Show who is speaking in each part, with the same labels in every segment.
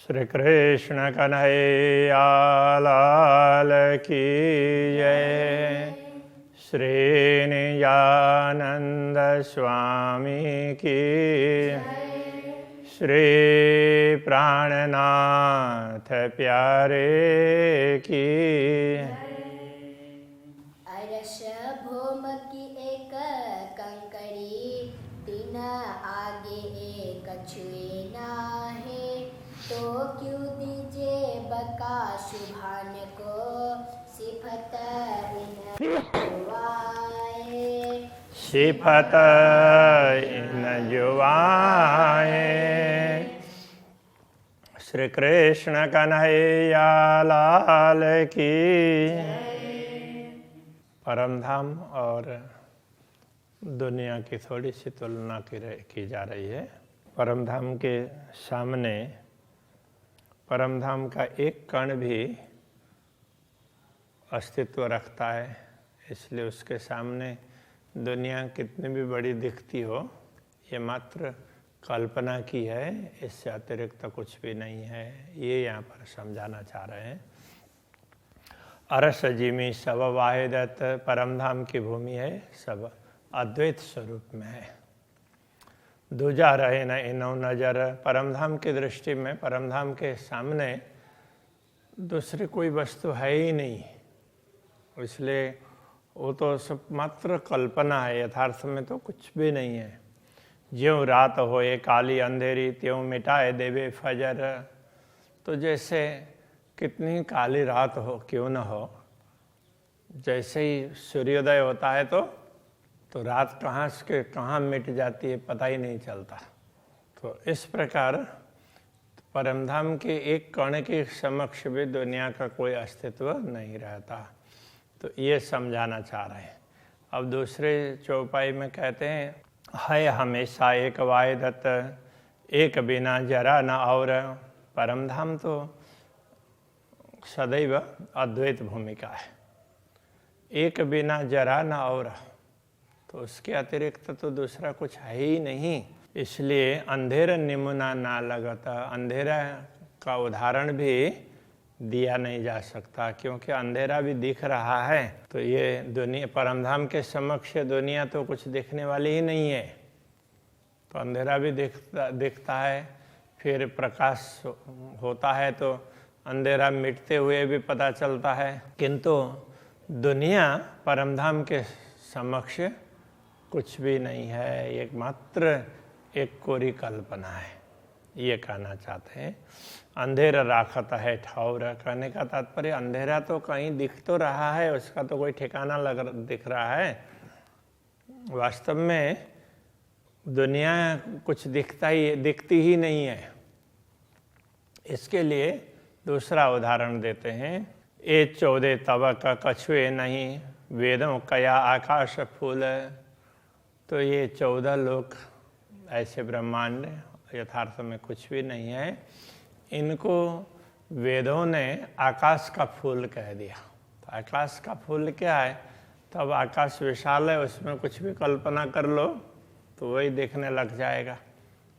Speaker 1: श्री कृष्ण कन्हैया लाल की जय। श्री नित्यानंद स्वामी की श्री प्राणनाथ प्यारे की।
Speaker 2: अरस भोम की एक कंकड़ी, तीन आगे एक छुए नाहे। तो क्यों दीजे बका शुभान को, सिफत इन जुवाए।
Speaker 1: सिफत इन जुवाए। श्री कृष्ण कन्हैया लाल की। परमधाम और दुनिया की थोड़ी सी तुलना की जा रही है। परमधाम के सामने परमधाम का एक कण भी अस्तित्व रखता है, इसलिए उसके सामने दुनिया कितनी भी बड़ी दिखती हो, ये मात्र कल्पना की है, इससे अतिरिक्त कुछ भी नहीं है। ये यहाँ पर समझाना चाह रहे हैं। अरस जिमी सब वाहिदत, परमधाम की भूमि है, सब अद्वैत स्वरूप में है। दूजा रहे न इनो नजर, परमधाम की दृष्टि में परमधाम के सामने दूसरी कोई वस्तु है ही नहीं, इसलिए वो तो सब मात्र कल्पना है, यथार्थ में तो कुछ भी नहीं है। ज्यों रात होए काली अंधेरी, त्यों मिटाए देवे फजर। तो जैसे कितनी काली रात हो क्यों न हो, जैसे ही सूर्योदय होता है तो रात कहाँ से कहाँ मिट जाती है पता ही नहीं चलता। तो इस प्रकार परमधाम के एक कण के समक्ष भी दुनिया का कोई अस्तित्व नहीं रहता। तो ये समझाना चाह रहे हैं। अब दूसरे चौपाई में कहते हैं, है हमेशा एक वाहिदत, एक बिना जरा न और। परमधाम तो सदैव अद्वैत भूमिका है, एक बिना जरा न और, तो उसके अतिरिक्त तो दूसरा कुछ है ही नहीं। इसलिए अंधेरा निमुना ना लगता, अंधेरा का उदाहरण भी दिया नहीं जा सकता, क्योंकि अंधेरा भी दिख रहा है। तो ये दुनिया परमधाम के समक्ष दुनिया तो कुछ दिखने वाली ही नहीं है। तो अंधेरा भी दिखता है, फिर प्रकाश होता है तो अंधेरा मिटते हुए भी पता चलता है। किंतु दुनिया परमधाम के समक्ष कुछ भी नहीं है, एक मात्र एक कोरी कल्पना है, ये कहना चाहते हैं। अंधेरा राखत है ठौर, कहने का तात्पर्य अंधेरा तो कहीं दिख तो रहा है, उसका तो कोई ठिकाना दिख रहा है। वास्तव में दुनिया कुछ दिखती ही नहीं है। इसके लिए दूसरा उदाहरण देते हैं। ए 14 तवक कछुए नहीं, वेदों कया आकाश फूल। तो ये 14 लोक ऐसे ब्रह्मांड यथार्थ में कुछ भी नहीं है, इनको वेदों ने आकाश का फूल कह दिया। तो आकाश का फूल क्या है? तब आकाश विशाल है, उसमें कुछ भी कल्पना कर लो तो वही देखने लग जाएगा,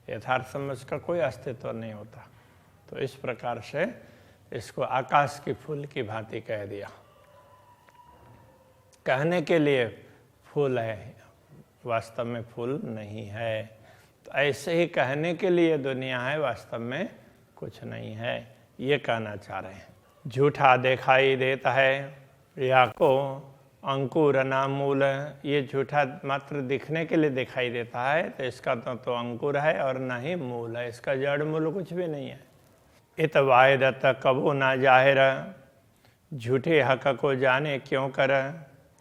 Speaker 1: यथार्थ में उसका कोई अस्तित्व नहीं होता। तो इस प्रकार से इसको आकाश की फूल की भांति कह दिया। कहने के लिए फूल है, वास्तव में फूल नहीं है। तो ऐसे ही कहने के लिए दुनिया है, वास्तव में कुछ नहीं है, ये कहना चाह रहे हैं। झूठा दिखाई देता है या को अंकुर ना मूल, ये झूठा मात्र दिखने के लिए दिखाई देता है, तो इसका तो अंकुर है और ना ही मूल है, इसका जड़ मूल कुछ भी नहीं है। इत वायदत कबू ना जाहिर, झूठे हक को जाने क्यों कर।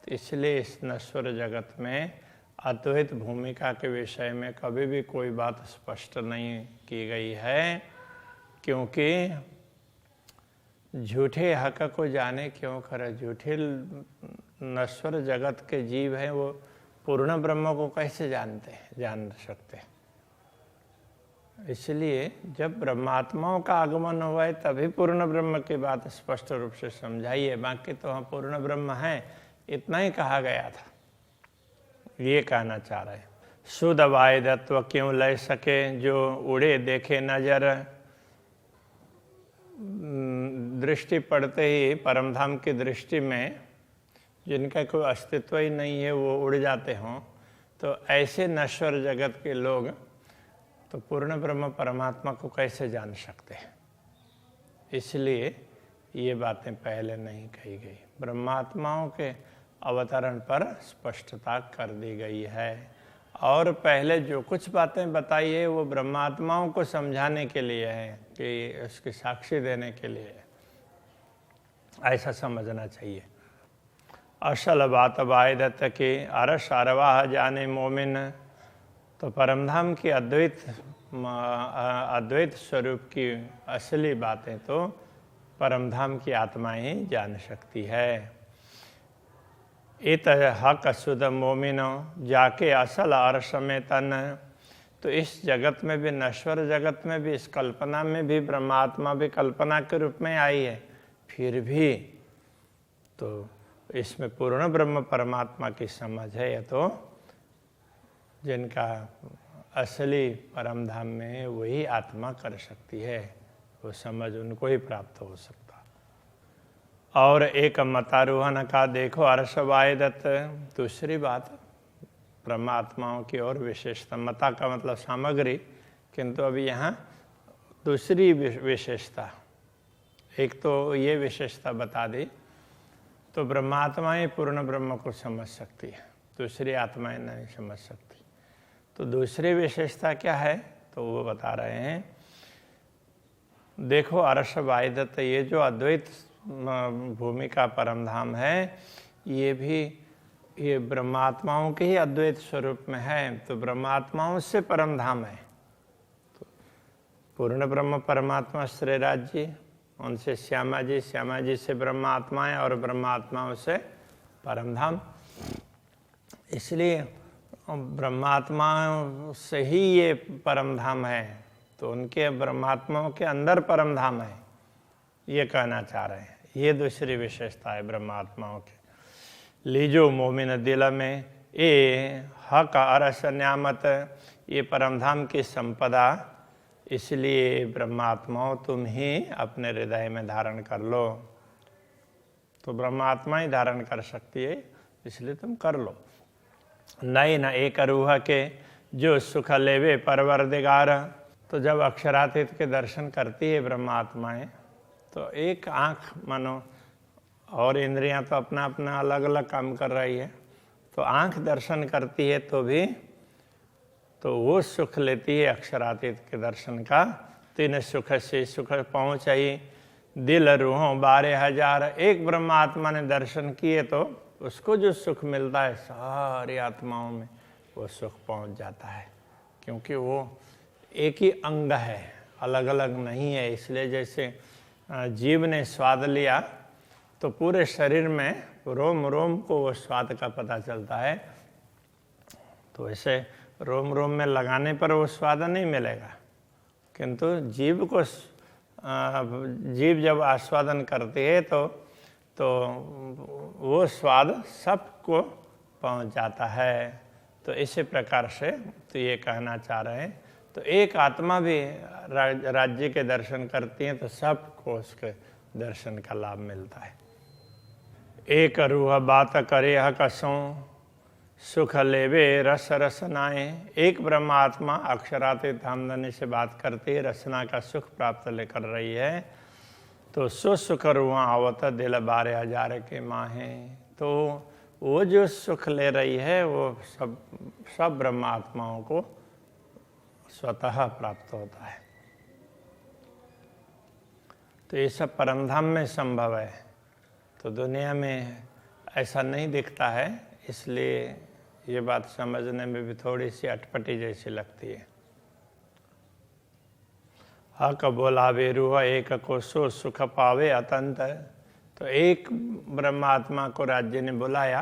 Speaker 1: इसलिए इस नश्वर जगत में अद्वैत भूमिका के विषय में कभी भी कोई बात स्पष्ट नहीं की गई है, क्योंकि झूठे हक को जाने क्यों करे। झूठे नश्वर जगत के जीव हैं, वो पूर्ण ब्रह्म को कैसे जान सकते हैं। इसलिए जब ब्रह्मात्माओं का आगमन हुआ है तभी पूर्ण ब्रह्म की बात स्पष्ट रूप से समझाइए, बाकी तो हम पूर्ण ब्रह्म हैं इतना ही कहा गया था, ये कहना चाह रहे हैं। शुद्ध वायदत्व क्यों ले सके, जो उड़े देखे नजर। दृष्टि पड़ते ही परमधाम की दृष्टि में जिनका कोई अस्तित्व ही नहीं है वो उड़ जाते हों, तो ऐसे नश्वर जगत के लोग तो पूर्ण ब्रह्म परमात्मा को कैसे जान सकते हैं। इसलिए ये बातें पहले नहीं कही गई, ब्रह्मात्माओं के अवतरण पर स्पष्टता कर दी गई है। और पहले जो कुछ बातें बताई है वो ब्रह्मात्माओं को समझाने के लिए है, कि उसकी साक्षी देने के लिए है, ऐसा समझना चाहिए। असल बात वायदत के अरस अरवाह जाने मोमिन, तो परमधाम की अद्वैत स्वरूप की असली बातें तो परमधाम की आत्मा ही जान सकती है। इत हक शुद्ध मोमिनो जाके असल अर्श में तन, तो इस जगत में भी, नश्वर जगत में भी, इस कल्पना में भी ब्रह्मात्मा भी कल्पना के रूप में आई है, फिर भी तो इसमें पूर्ण ब्रह्म परमात्मा की समझ है। या तो जिनका असली परमधाम में वही आत्मा कर सकती है, वो समझ उनको ही प्राप्त हो सकता। और एक मतारोहण का देखो अर्श वायदत, दूसरी बात ब्रह्मात्माओं की और विशेषता, मता का मतलब सामग्री, किंतु अभी यहाँ दूसरी विशेषता, एक तो ये विशेषता बता दी, तो ब्रह्मात्माएं पूर्ण ब्रह्म को समझ सकती है, दूसरी आत्माएं नहीं समझ सकती। तो दूसरी विशेषता क्या है, तो वो बता रहे हैं। देखो अर्श वायदत, ये जो अद्वैत भूमि का परमधाम है, ये भी ये ब्रह्मात्माओं के ही अद्वैत स्वरूप में है, तो ब्रह्मात्माओं से परमधाम है। तो पूर्ण ब्रह्म परमात्मा श्रीराज जी, उनसे श्यामा जी, श्यामा जी से ब्रह्मात्माएं, और ब्रह्मात्माओं से परमधाम। इसलिए ब्रह्मात्माओं से ही ये परमधाम है, तो उनके ब्रह्मात्माओं के अंदर परमधाम है, ये कहना चाह रहे हैं। ये दूसरी विशेषता है ब्रह्मात्माओं के। लीजो मोमिन दिल में ए हक अरस न्यामत, ये परमधाम की संपदा, इसलिए ब्रह्मात्माओं तुम ही अपने हृदय में धारण कर लो। तो ब्रह्मात्मा ही धारण कर सकती है, इसलिए तुम कर लो। नहीं न एक रूह के जो सुख लेवे परवरदिगार, तो जब अक्षरातीत के दर्शन करती है ब्रह्मात्माएं, तो एक आँख मानो, और इंद्रियां तो अपना अपना अलग अलग काम कर रही है, तो आँख दर्शन करती है तो भी तो वो सुख लेती है अक्षरातीत के दर्शन का। तीन सुख से सुख पहुँचाई दिल रूहों 12,000, एक ब्रह्मात्मा ने दर्शन किए तो उसको जो सुख मिलता है सारी आत्माओं में वो सुख पहुँच जाता है, क्योंकि वो एक ही अंग है, अलग अलग नहीं है। इसलिए जैसे जीव ने स्वाद लिया तो पूरे शरीर में रोम रोम को वो स्वाद का पता चलता है, तो ऐसे रोम रोम में लगाने पर वो स्वाद नहीं मिलेगा, किंतु जीव को जीव जब आस्वादन करती है तो वो स्वाद सबको पहुंच जाता है। तो इसी प्रकार से तो ये कहना चाह रहे हैं, तो एक आत्मा भी राज्य के दर्शन करती है तो सबको उसके दर्शन का लाभ मिलता है। एक रूह बात करे कसों सुख लेवे रस रसनाएं, एक ब्रह्मात्मा अक्षरातीत धामधनी से बात करती है, रसना का सुख प्राप्त लेकर रही है, तो सुख रूह आवत दिल 12,000 के माहें। तो वो जो सुख ले रही है वो सब ब्रह्मात्माओं को स्वतः प्राप्त होता है। तो ये सब परमधाम में संभव है, तो दुनिया में ऐसा नहीं दिखता है, इसलिए ये बात समझने में भी थोड़ी सी अटपटी जैसी लगती है। हक बोलावे रूह एक को सो सुख पावे अतंत, तो एक ब्रह्मात्मा को राज्य ने बुलाया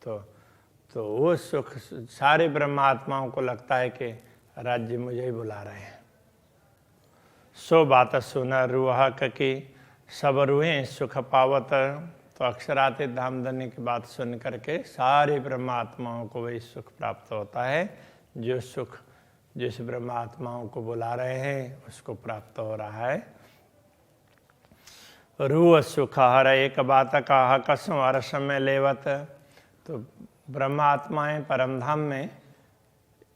Speaker 1: तो वो सुख सारे ब्रह्मात्माओं को लगता है कि राज्य मुझे ही बुला रहे हैं। सो बात सुन रूह की सब रूहें सुख पावत, तो अक्षरातीत धामधनी की बात सुन करके सारे ब्रह्मात्माओं को वही सुख प्राप्त होता है, जो सुख जिस ब्रह्मात्माओं को बुला रहे हैं उसको प्राप्त हो रहा है। रूह सुख हर एक बात कहा कसम अरस में लेवत। तो ब्रह्मात्माएं परमधाम में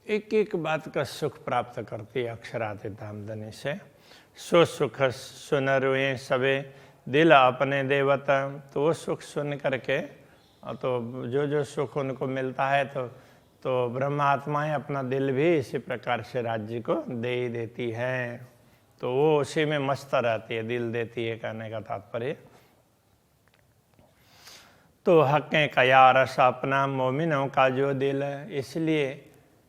Speaker 1: एक एक बात का सुख प्राप्त करती है अक्षरातीत धामधनी से। सो सुख सुन रुए सबे दिल अपने देवत। तो वो सुख सुन करके तो जो सुख उनको मिलता है तो ब्रह्मात्माएं अपना दिल भी इसी प्रकार से राज्य को दे ही देती है। तो वो उसी में मस्त रहती है, दिल देती है कहने का तात्पर्य। तो हक़ें कया रस अपना मोमिनों का जो दिल है, इसलिए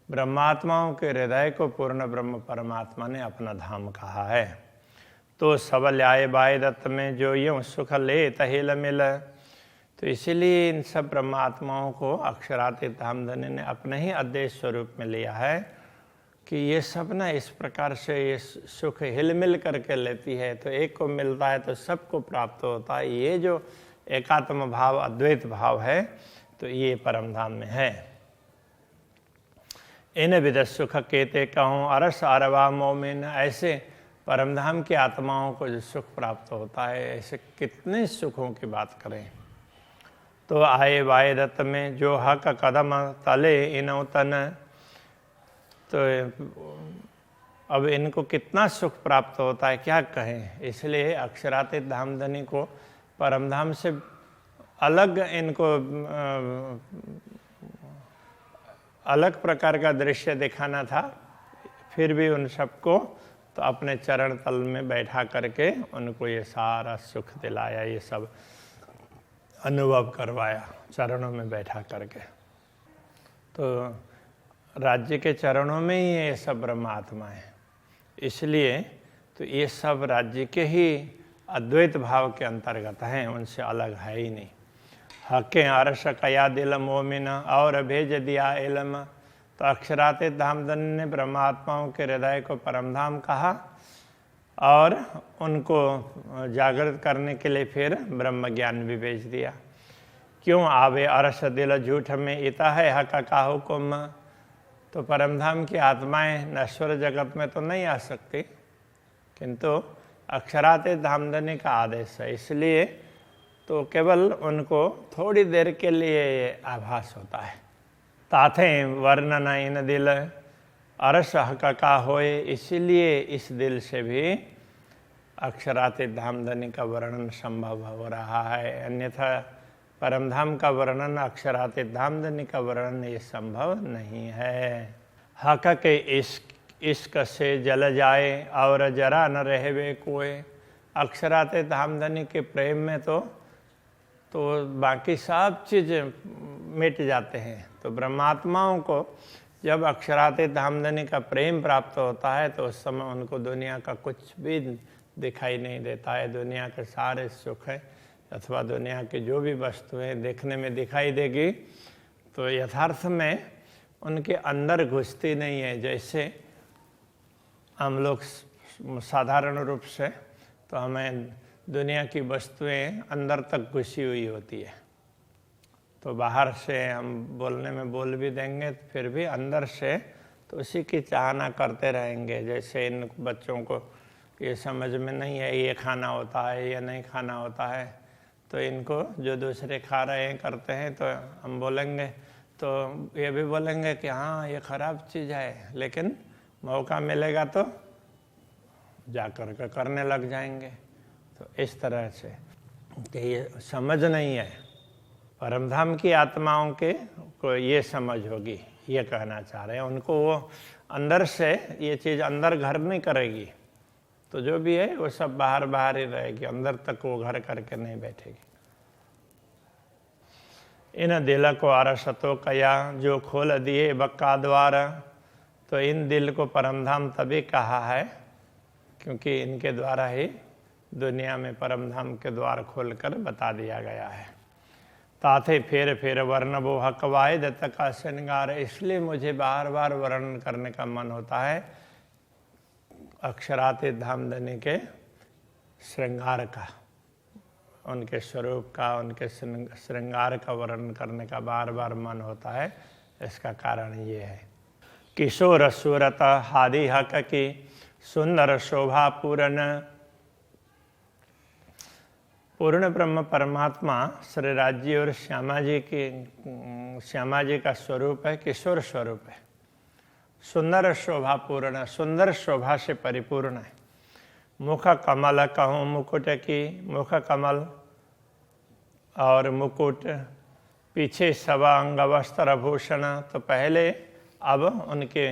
Speaker 1: ब्रह्मात्माओं के हृदय को पूर्ण ब्रह्म परमात्मा ने अपना धाम कहा है। तो सबल आए बाय दत्त में जो यूँ सुख ले तहिल मिल। तो इसीलिए इन सब ब्रह्मात्माओं को अक्षरातीत धामधनी ने अपने ही अद्वैत स्वरूप में लिया है कि ये सब ना इस प्रकार से ये सुख हिल मिल करके लेती है। तो एक को मिलता है तो सबको प्राप्त होता है। ये जो एकात्म भाव अद्वैत भाव है तो ये परमधाम में है। इन विद सुख केते कहूँ अरस अरवा मोमिन। ऐसे परमधाम की आत्माओं को जो सुख प्राप्त होता है, ऐसे कितने सुखों की बात करें। तो आए वाय दत्त में जो हक कदम तले इनो तन। तो अब इनको कितना सुख प्राप्त होता है क्या कहें। इसलिए अक्षरातीत धामधनी को परमधाम से अलग इनको अलग प्रकार का दृश्य दिखाना था, फिर भी उन सबको तो अपने चरण तल में बैठा करके उनको ये सारा सुख दिलाया, ये सब अनुभव करवाया चरणों में बैठा करके। तो राज्य के चरणों में ही ये सब ब्रह्मात्मा है, इसलिए तो ये सब राज्य के ही अद्वैत भाव के अंतर्गत हैं, उनसे अलग है ही नहीं। हक़ें अरस कया दिल मोमिन और भेज दिया इलम। तो अक्षरातीत धामधनी ने ब्रह्मात्माओं के हृदय को परमधाम कहा और उनको जागृत करने के लिए फिर ब्रह्म ज्ञान भी भेज दिया। क्यों आवे अरस दिल झूठ में इता है हक का हुक्म। तो परमधाम की आत्माएं नश्वर जगत में तो नहीं आ सकती, किंतु अक्षरातीत धामधनी का आदेश है, इसलिए तो केवल उनको थोड़ी देर के लिए ये आभास होता है। ताथे वर्णन इन दिल अरस हक का होए। इसीलिए इस दिल से भी अक्षरातीत धामधनी का वर्णन संभव हो रहा है, अन्यथा परमधाम का वर्णन अक्षरातीत धामधनी का वर्णन ये संभव नहीं है। हक के इश्क से जल जाए और जरा न रहवे कोई। अक्षरातीत धामधनी के प्रेम में तो बाकी सब चीज़ मिट जाते हैं। तो ब्रह्मात्माओं को जब अक्षरातीत धामधनी का प्रेम प्राप्त होता है तो उस समय उनको दुनिया का कुछ भी दिखाई नहीं देता है। दुनिया के सारे सुख है अथवा दुनिया की जो भी वस्तुएं देखने में दिखाई देगी तो यथार्थ में उनके अंदर घुसती नहीं है। जैसे हम लोग साधारण रूप से तो हमें दुनिया की वस्तुएं अंदर तक घुसी हुई होती है, तो बाहर से हम बोलने में बोल भी देंगे फिर भी अंदर से तो उसी की चाहना करते रहेंगे। जैसे इन बच्चों को ये समझ में नहीं है ये खाना होता है या नहीं खाना होता है, तो इनको जो दूसरे खा रहे हैं करते हैं तो हम बोलेंगे तो ये भी बोलेंगे कि हाँ ये ख़राब चीज़ है, लेकिन मौका मिलेगा तो जा कर के करने लग जाएंगे। तो इस तरह से कि ये समझ नहीं है, परमधाम की आत्माओं के को ये समझ होगी, ये कहना चाह रहे हैं। उनको वो अंदर से ये चीज़ अंदर घर नहीं करेगी, तो जो भी है वो सब बाहर बाहर ही रहेगी, अंदर तक वो घर करके नहीं बैठेगी। इन दिल को अरसतो कया जो खोल दिए बक्का द्वार। तो इन दिल को परमधाम तभी कहा है क्योंकि इनके द्वारा ही दुनिया में परमधाम के द्वार खोलकर बता दिया गया है। ताथे फेर फेर वर्णबो हकवाए दत्त का श्रृंगार। इसलिए मुझे बार बार वर्णन करने का मन होता है अक्षरातीत धामधनी के श्रृंगार का, उनके स्वरूप का, उनके श्रृंगार का वर्णन करने का बार बार मन होता है। इसका कारण ये है किशोर सूरत हादि हक की सुंदर शोभा पूरन। पूर्ण ब्रह्म परमात्मा श्री राज्य और श्यामा जी का स्वरूप है, किशोर स्वरूप है, सुंदर शोभा पूर्ण, सुंदर शोभा से परिपूर्ण है। मुख कमल कहूँ मुकुट की, मुख कमल और मुकुट, पीछे सवा अंग वस्त्र भूषण। तो पहले अब उनके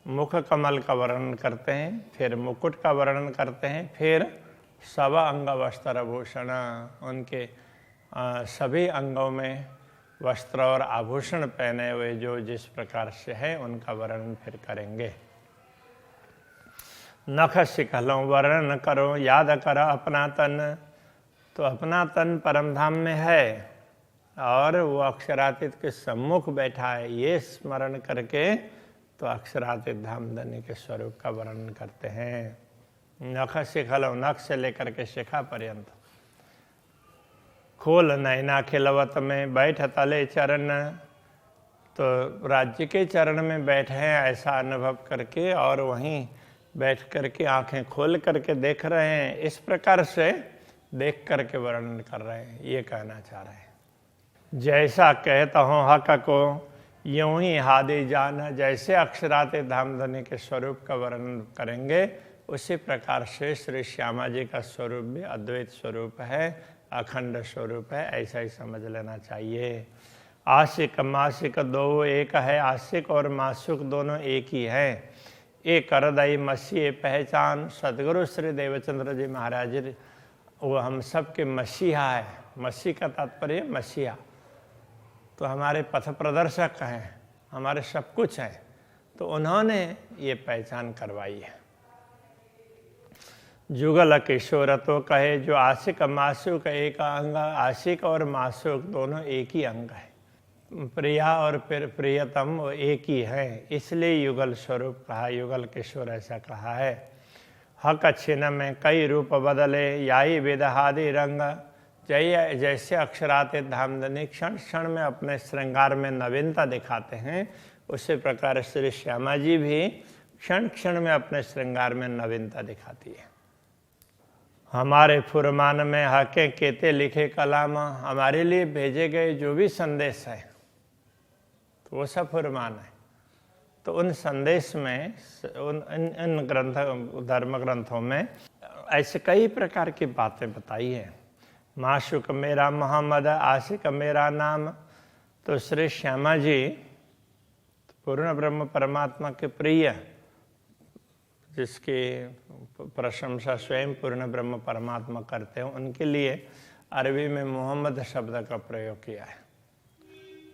Speaker 1: मुख कमल का वर्णन करते हैं, फिर मुकुट का वर्णन करते हैं, फिर सवा अंग वस्त्र भूषण, उनके सभी अंगों में वस्त्र और आभूषण पहने हुए जो जिस प्रकार से है उनका वर्णन फिर करेंगे। नख शिखलों वर्णन करो, याद करो अपना तन। तो अपना तन परमधाम में है और वो अक्षरातीत के सम्मुख बैठा है, ये स्मरण करके तो अक्षरातीत धामधनी के स्वरूप का वर्णन करते हैं। नख शिखलों, नख से लेकर के शिखा पर्यंत। खोल नैना खिलवत में, बैठ तले चरण। तो राज्य के चरण में बैठे हैं ऐसा अनुभव करके और वहीं बैठ करके आंखें खोल करके देख रहे हैं, इस प्रकार से देख करके वर्णन कर रहे हैं, ये कहना चाह रहे हैं। जैसा कहता हूँ हक को यूं ही हादे जाना, जैसे अक्षरातीत धामधनी के स्वरूप का वर्णन करेंगे उसी प्रकार से श्री श्यामा जी का स्वरूप भी अद्वैत स्वरूप है, अखंड स्वरूप है, ऐसा ही समझ लेना चाहिए। आशिक मासिक दो एक है, आशिक और मासुक दोनों एक ही है। एक करदई मसीह पहचान, सदगुरु श्री देवचंद्र जी महाराज जी वो हम सब के मसीहा है। मसीह का तात्पर्य मसीहा, तो हमारे पथ प्रदर्शक हैं, हमारे सब कुछ हैं, तो उन्होंने ये पहचान करवाई है। जुगल किशोर तो कहे, जो आशिक मासुक एक अंग, आशिक और मासुक दोनों एक ही अंग है, प्रिया और प्रियतम वो एक ही है, इसलिए युगल स्वरूप कहा, युगल किशोर ऐसा कहा है। हक छिन्न में कई रूप बदले, याई विदहादि रंग। जैसे अक्षरातीत धामधनी क्षण क्षण में अपने श्रृंगार में नवीनता दिखाते हैं, उसी प्रकार श्री श्यामा जी भी क्षण क्षण में अपने श्रृंगार में नवीनता दिखाती है। हमारे फुरमान में हके केते लिखे कलाम, हमारे लिए भेजे गए जो भी संदेश है तो वो सब फुरमान है। तो उन संदेश में इन धर्म ग्रंथों में ऐसे कई प्रकार की बातें बताई हैं। माशुक मेरा मोहम्मद, आशिक मेरा नाम। तो श्री श्यामा जी पूर्ण ब्रह्म परमात्मा के प्रिय, जिसकी प्रशंसा स्वयं पूर्ण ब्रह्म परमात्मा करते हैं, उनके लिए अरबी में मोहम्मद शब्द का प्रयोग किया है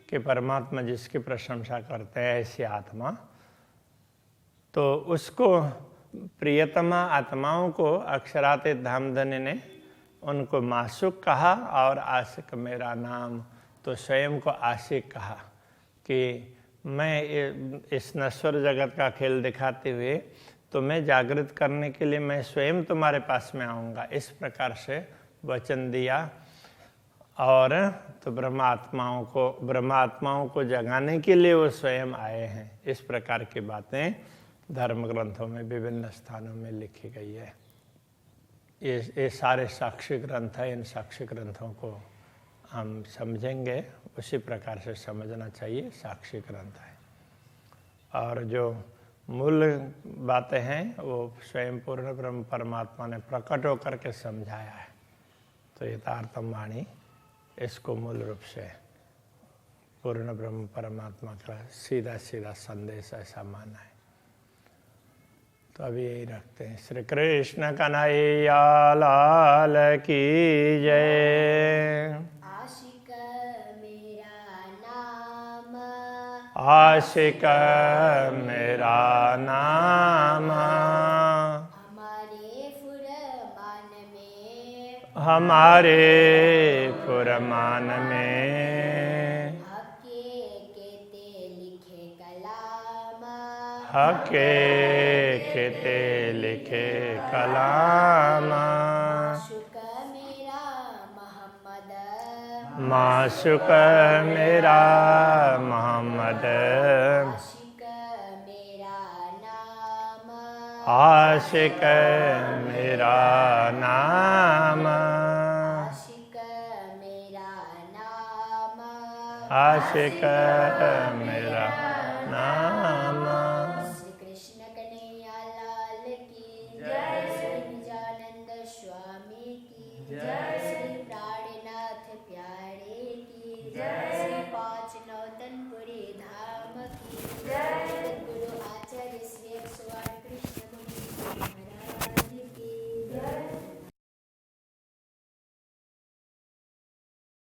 Speaker 1: कि परमात्मा जिसकी प्रशंसा करते हैं ऐसी आत्मा, तो उसको प्रियतमा आत्माओं को अक्षरातीत धामधनी ने उनको मासुक कहा और आशिक मेरा नाम, तो स्वयं को आशिक कहा कि मैं इस नश्वर जगत का खेल दिखाते हुए तुम्हें जागृत करने के लिए मैं स्वयं तुम्हारे पास में आऊँगा, इस प्रकार से वचन दिया। और तो ब्रह्मात्माओं को जगाने के लिए वो स्वयं आए हैं। इस प्रकार की बातें धर्म ग्रंथों में विभिन्न स्थानों में लिखी गई है। ये सारे साक्षी ग्रंथ हैं, इन साक्षी ग्रंथों को हम समझेंगे उसी प्रकार से समझना चाहिए, साक्षी ग्रंथ है। और जो मूल बातें हैं वो स्वयं पूर्ण ब्रह्म परमात्मा ने प्रकट होकर के समझाया है। तो यथार्थम वाणी इसको मूल रूप से पूर्ण ब्रह्म परमात्मा का सीधा सीधा संदेश ऐसा माना है। तो अभी यही रखते हैं। श्री कृष्ण कन्हैया लाल की जय।
Speaker 2: आशिक मेरा नाम,
Speaker 1: आशिक मेरा नाम, हमारे फुरमान में
Speaker 2: हके केते लिखे कलाम,
Speaker 1: हके केते लिखे कलाम।
Speaker 2: माशुक मेरा मोहम्मद,
Speaker 1: माशुक मेरा मोहम्मद,
Speaker 2: आशिक मेरा नाम,
Speaker 1: आशिक मेरा नाम,
Speaker 2: आशिक
Speaker 1: आशिक मेरा नाम।